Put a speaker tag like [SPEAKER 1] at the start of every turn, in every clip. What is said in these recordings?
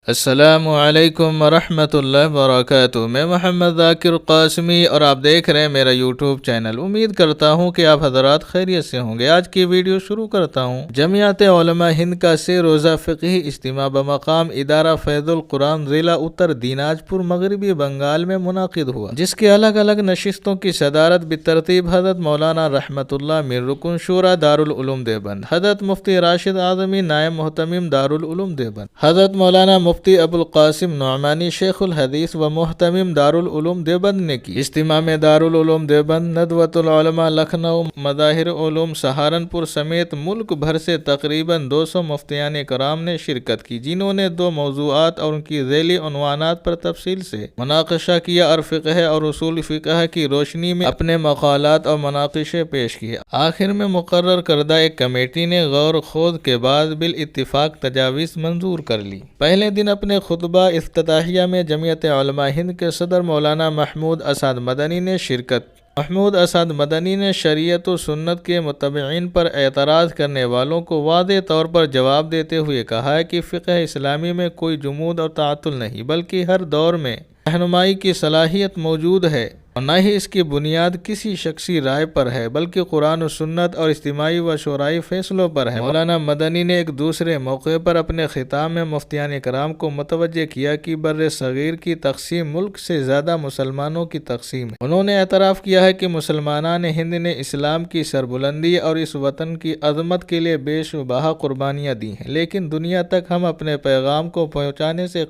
[SPEAKER 1] السلام علیکم ورحمۃ اللہ وبرکاتہ۔ میں محمد ذاکر قاسمی اور آپ دیکھ رہے ہیں میرا یوٹیوب چینل۔ امید کرتا ہوں کہ آپ حضرات خیریت سے ہوں گے۔ آج کی ویڈیو شروع کرتا ہوں۔ جمعیت علماء ہند کا 3 روزہ فقہی اجتماع بمقام ادارہ فیض القرآن ضلع اتر دیناج پور مغربی بنگال میں منعقد ہوا، جس کے الگ الگ نشستوں کی صدارت بالترتیب حضرت مولانا رحمت اللہ میر رکن شورا دارالعلوم دیوبند، حضرت مفتی راشد اعظمی نائب محتمم دارالعلوم دیوبند، حضرت مولانا مفتی ابو القاسم نعمانی شیخ الحدیث و محتمم دارالعلوم دیوبند نے کی۔ اجتماع میں دارالعلوم دیوبند، ندوۃ العلماء لکھنؤ، مظاہر علوم سہارنپور سمیت ملک بھر سے تقریباً 200 مفتیان کرام نے شرکت کی، جنہوں نے 2 موضوعات اور ان کی ذیلی عنوانات پر تفصیل سے مناقشہ کیا اور فقہ اور اصول فقہ کی روشنی میں اپنے مقالات اور مناقشے پیش کیے۔ آخر میں مقرر کردہ ایک کمیٹی نے غور و خوض کے بعد بالاتفاق تجاویز منظور کر لی۔ پہلے دن اپنے خطبہ افتتاحیہ میں جمعیت علماء ہند کے صدر مولانا محمود اسعد مدنی نے شرکت۔ محمود اسعد مدنی نے شریعت و سنت کے متبعین پر اعتراض کرنے والوں کو واضح طور پر جواب دیتے ہوئے کہا کہ فقہ اسلامی میں کوئی جمود اور تعطل نہیں، بلکہ ہر دور میں رہنمائی کی صلاحیت موجود ہے، اور نہ ہی اس کی بنیاد کسی شخصی رائے پر ہے، بلکہ قرآن و سنت اور اجتماعی و شورائی فیصلوں پر ہے۔ مولانا مدنی نے ایک دوسرے موقع پر اپنے خطاب میں مفتیان کرام کو متوجہ کیا کہ بر صغیر کی تقسیم ملک سے زیادہ مسلمانوں کی تقسیم ہے۔ انہوں نے اعتراف کیا ہے کہ مسلمانان ہند نے اسلام کی سربلندی اور اس وطن کی عظمت کے لیے بے شبہ قربانیاں دی ہیں، لیکن دنیا تک ہم اپنے پیغام کو پہنچانے سے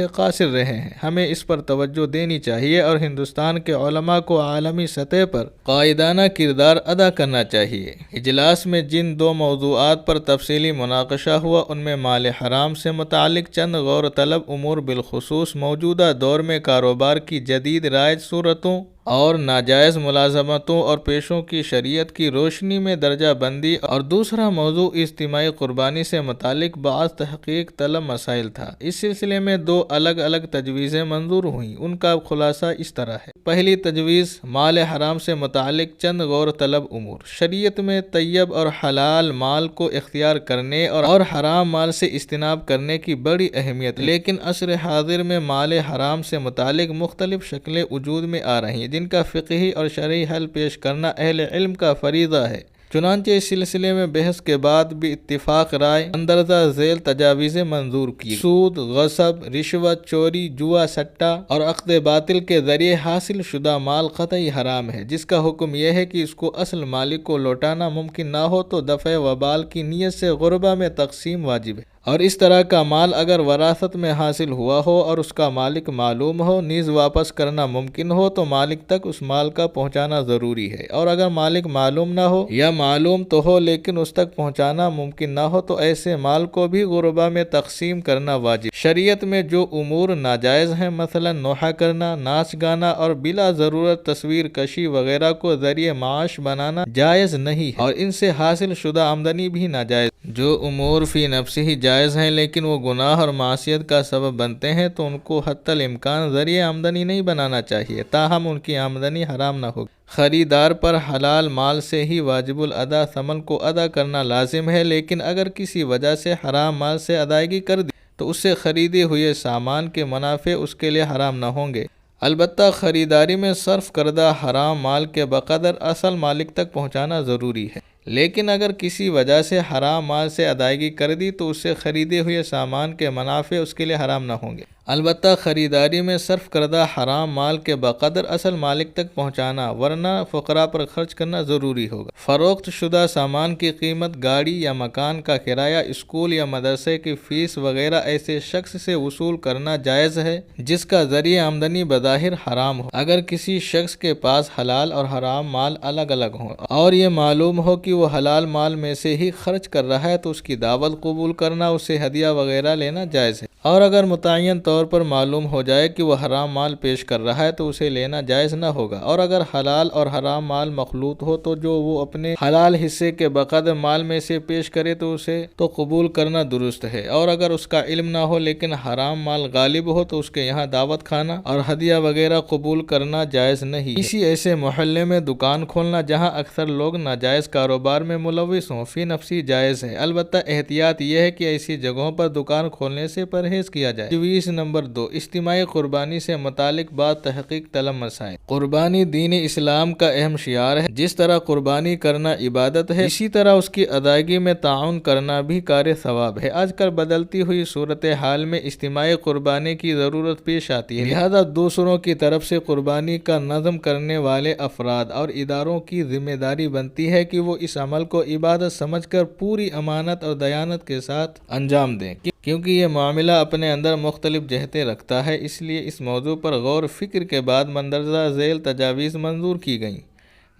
[SPEAKER 1] قاصر رہے ہیں۔ ہمیں اس پر توجہ دینی چاہیے اور ہندوستان کے علماء کو عالمی سطح پر قائدانہ کردار ادا کرنا چاہیے۔ اجلاس میں جن 2 موضوعات پر تفصیلی مناقشہ ہوا، ان میں مال حرام سے متعلق چند غور طلب امور، بالخصوص موجودہ دور میں کاروبار کی جدید رائج صورتوں اور ناجائز ملازمتوں اور پیشوں کی شریعت کی روشنی میں درجہ بندی، اور دوسرا موضوع اجتماعی قربانی سے متعلق بعض تحقیق طلب مسائل تھا۔ اس سلسلے میں 2 الگ الگ تجویزیں منظور ہوئیں۔ ان کا خلاصہ اس طرح ہے۔ پہلی تجویز، مال حرام سے متعلق چند غور طلب امور۔ شریعت میں طیب اور حلال مال کو اختیار کرنے اور حرام مال سے اجتناب کرنے کی بڑی اہمیت ہے، لیکن عصر حاضر میں مال حرام سے متعلق مختلف شکلیں وجود میں آ رہی ہیں، جن کا فقہی اور شرعی حل پیش کرنا اہل علم کا فریضہ ہے۔ چنانچہ اس سلسلے میں بحث کے بعد بھی اتفاق رائے مندرجہ ذیل تجاویزیں منظور کی۔ سود، غصب، رشوت، چوری، جوا، سٹہ اور عقد باطل کے ذریعے حاصل شدہ مال قطعی حرام ہے، جس کا حکم یہ ہے کہ اس کو اصل مالک کو لوٹانا ممکن نہ ہو تو دفع وبال کی نیت سے غربا میں تقسیم واجب ہے، اور اس طرح کا مال اگر وراثت میں حاصل ہوا ہو اور اس کا مالک معلوم ہو، نیز واپس کرنا ممکن ہو تو مالک تک اس مال کا پہنچانا ضروری ہے، اور اگر مالک معلوم نہ ہو یا معلوم تو ہو لیکن اس تک پہنچانا ممکن نہ ہو تو ایسے مال کو بھی غربا میں تقسیم کرنا واجب۔ شریعت میں جو امور ناجائز ہیں، مثلا نوحہ کرنا، ناچ گانا اور بلا ضرورت تصویر کشی وغیرہ کو ذریعہ معاش بنانا جائز نہیں ہے، اور ان سے حاصل شدہ آمدنی بھی ناجائز۔ جو امور فی نفس ہی جائز ہیں لیکن وہ گناہ اور معصیت کا سبب بنتے ہیں تو ان کو حتی الامکان ذریعہ آمدنی نہیں بنانا چاہیے، تاہم ان کی آمدنی حرام نہ ہو۔ خریدار پر حلال مال سے ہی واجب الادا ثمن کو ادا کرنا لازم ہے، لیکن اگر کسی وجہ سے حرام مال سے ادائیگی کر دی تو اس سے خریدے ہوئے سامان کے منافع اس کے لیے حرام نہ ہوں گے۔ البتہ خریداری میں صرف کردہ حرام مال کے بقدر اصل مالک تک پہنچانا ضروری ہے، لیکن اگر کسی وجہ سے حرام مال سے ادائیگی کر دی تو اس سے خریدے ہوئے سامان کے منافع اس کے لیے حرام نہ ہوں گے۔ البتہ خریداری میں صرف کردہ حرام مال کے بقدر اصل مالک تک پہنچانا، ورنہ فقراء پر خرچ کرنا ضروری ہوگا۔ فروخت شدہ سامان کی قیمت، گاڑی یا مکان کا کرایہ، اسکول یا مدرسے کی فیس وغیرہ ایسے شخص سے وصول کرنا جائز ہے جس کا ذریعہ آمدنی بظاہر حرام ہو۔ اگر کسی شخص کے پاس حلال اور حرام مال الگ الگ ہوں اور یہ معلوم ہو کہ وہ حلال مال میں سے ہی خرچ کر رہا ہے تو اس کی دعوت قبول کرنا، اسے ہدیہ وغیرہ لینا جائز ہے، اور اگر متعین طور پر معلوم ہو جائے کہ وہ حرام مال پیش کر رہا ہے تو اسے لینا جائز نہ ہوگا، اور اگر حلال اور حرام مال مخلوط ہو تو جو وہ اپنے حلال حصے کے بقدر مال میں سے پیش کرے تو اسے تو قبول کرنا درست ہے، اور اگر اس کا علم نہ ہو لیکن حرام مال غالب ہو تو اس کے یہاں دعوت کھانا اور ہدیہ وغیرہ قبول کرنا جائز نہیں۔ کسی ایسے محلے میں دکان کھولنا جہاں اکثر لوگ ناجائز کاروبار کاروبار میں ملوث ہوں فی نفسی جائز ہے، البتہ احتیاط یہ ہے کہ ایسی جگہوں پر دکان کھولنے سے پرہیز کیا جائے۔ تجویز نمبر 2، اجتماعی قربانی سے متعلق بعض تحقیق طلب مسائل۔ قربانی دین اسلام کا اہم شعار ہے۔ جس طرح قربانی کرنا عبادت ہے، اسی طرح اس کی ادائیگی میں تعاون کرنا بھی کار ثواب ہے۔ آج کل بدلتی ہوئی صورتحال میں اجتماعی قربانی کی ضرورت پیش آتی ہے، لہذا دوسروں کی طرف سے قربانی کا نظم کرنے والے افراد اور اداروں کی ذمہ داری بنتی ہے کہ وہ اس عمل کو عبادت سمجھ کر پوری امانت اور دیانت کے ساتھ انجام دیں۔ کیونکہ یہ معاملہ اپنے اندر مختلف جہتیں رکھتا ہے، اس لیے اس موضوع پر غور و فکر کے بعد مندرجہ ذیل تجاویز منظور کی گئیں۔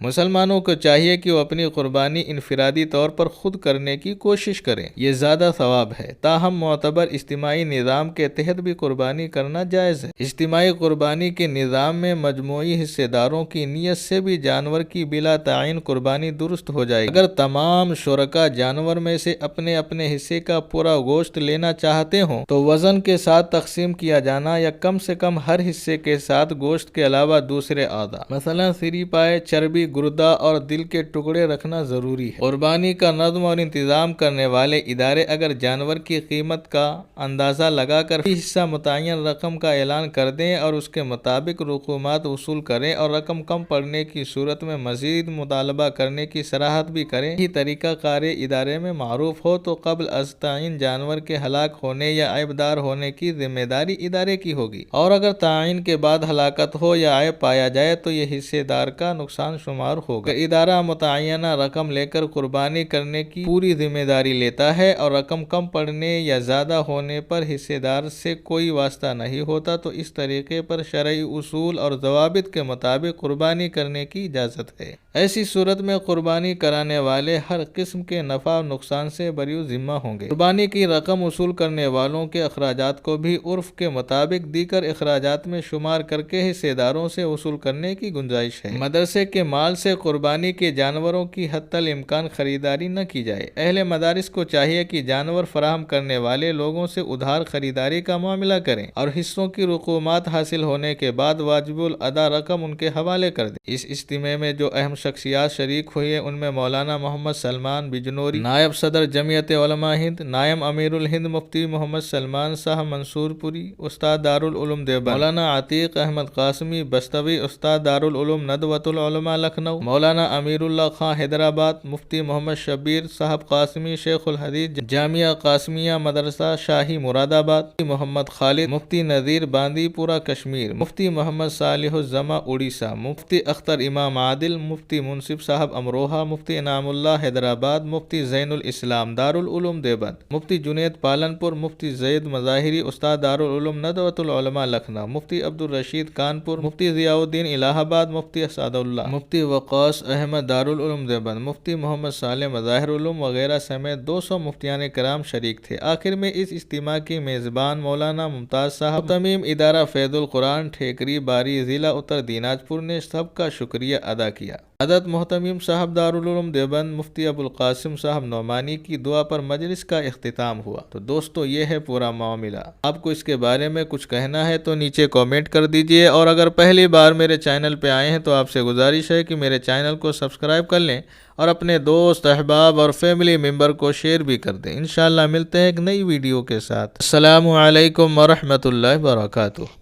[SPEAKER 1] مسلمانوں کو چاہیے کہ وہ اپنی قربانی انفرادی طور پر خود کرنے کی کوشش کریں، یہ زیادہ ثواب ہے۔ تاہم معتبر اجتماعی نظام کے تحت بھی قربانی کرنا جائز ہے۔ اجتماعی قربانی کے نظام میں مجموعی حصے داروں کی نیت سے بھی جانور کی بلا تعین قربانی درست ہو جائے گی۔ اگر تمام شرکاء جانور میں سے اپنے اپنے حصے کا پورا گوشت لینا چاہتے ہوں تو وزن کے ساتھ تقسیم کیا جانا یا کم سے کم ہر حصے کے ساتھ گوشت کے علاوہ دوسرے اعضاء مثلا سری پائے، چربی، گردہ اور دل کے ٹکڑے رکھنا ضروری ہے۔ قربانی کا نظم اور انتظام کرنے والے ادارے اگر جانور کی قیمت کا اندازہ لگا کر فی حصہ متعین رقم کا اعلان کر دیں اور اس کے مطابق رقومات وصول کریں اور رقم کم پڑنے کی صورت میں مزید مطالبہ کرنے کی صراحت بھی کریں، یہ طریقہ کار ادارے میں معروف ہو تو قبل از تعین جانور کے ہلاک ہونے یا عیبدار ہونے کی ذمہ داری ادارے کی ہوگی، اور اگر تعین کے بعد ہلاکت ہو یا عیب پایا جائے تو یہ حصے دار کا نقصان شمار ہوگا۔ ادارہ متعینہ رقم لے کر قربانی کرنے کی پوری ذمہ داری لیتا ہے اور رقم کم پڑنے یا زیادہ ہونے پر حصے دار سے کوئی واسطہ نہیں ہوتا تو اس طریقے پر شرعی اصول اور ضوابط کے مطابق قربانی کرنے کی اجازت ہے۔ ایسی صورت میں قربانی کرانے والے ہر قسم کے نفع و نقصان سے بری ذمہ ہوں گے۔ قربانی کی رقم وصول کرنے والوں کے اخراجات کو بھی عرف کے مطابق دیگر اخراجات میں شمار کر کے حصے داروں سے وصول کرنے کی گنجائش ہے۔ مدرسے کے مال سے قربانی کے جانوروں کی حتی الامکان خریداری نہ کی جائے۔ اہل مدارس کو چاہیے کہ جانور فراہم کرنے والے لوگوں سے ادھار خریداری کا معاملہ کریں اور حصوں کی رقومات حاصل ہونے کے بعد واجب الادا رقم ان کے حوالے کر دیں۔ اس اجتماع میں جو اہم شخصیات شریک ہوئے ان میں مولانا محمد سلمان بجنوری، نائب صدر جمعیت علماء ہند، نائب امیر الہند مفتی محمد سلمان صاحب منصور پوری، استاد دارالعلوم دیوبند، مولانا عتیق احمد قاسمی بستوی، استاد دارالعلوم ندوۃ العلماء لکھنؤ، مولانا امیر اللہ خان حیدرآباد، مفتی محمد شبیر صاحب قاسمی شیخ الحدیث جامعہ قاسمیہ مدرسہ شاہی مراد آباد، مفتی محمد خالد، مفتی نذیر باندی پورہ کشمیر، مفتی محمد صالح الزما اڑیسہ، مفتی اختر امام عادل، مفتی منصف صاحب امروہہ، مفتی انعام اللہ حیدرآباد، مفتی زین الاسلام دارالعلوم دیوبند، مفتی جنید پالنپور، مفتی زید مظاہری استاد دارالعلوم ندوۃ العلماء لکھنؤ، مفتی عبدالرشید کانپور، مفتی ضیاء الدین الہ آباد، مفتی اسعد اللہ، مفتی وقاص احمد دارالعلوم دیوبند، مفتی محمد صالح مظاہر علوم وغیرہ سمیت 200 مفتیان کرام شریک تھے۔ آخر میں اس اجتماع کی میزبان مولانا ممتاز صاحب، متمم ادارہ فیض القرآن ٹھیکری باری ضلع اتر دیناج پور نے سب کا شکریہ ادا کیا۔ حضرت محتمم صاحب دارالعلوم دیوبند مفتی ابوالقاسم صاحب نعمانی کی دعا پر مجلس کا اختتام ہوا۔ تو دوستو یہ ہے پورا معاملہ۔ آپ کو اس کے بارے میں کچھ کہنا ہے تو نیچے کامنٹ کر دیجئے، اور اگر پہلی بار میرے چینل پہ آئے ہیں تو آپ سے گزارش ہے کہ میرے چینل کو سبسکرائب کر لیں اور اپنے دوست احباب اور فیملی ممبر کو شیئر بھی کر دیں۔ انشاءاللہ ملتے ہیں ایک نئی ویڈیو کے ساتھ۔ السلام علیکم ورحمۃ اللہ وبرکاتہ۔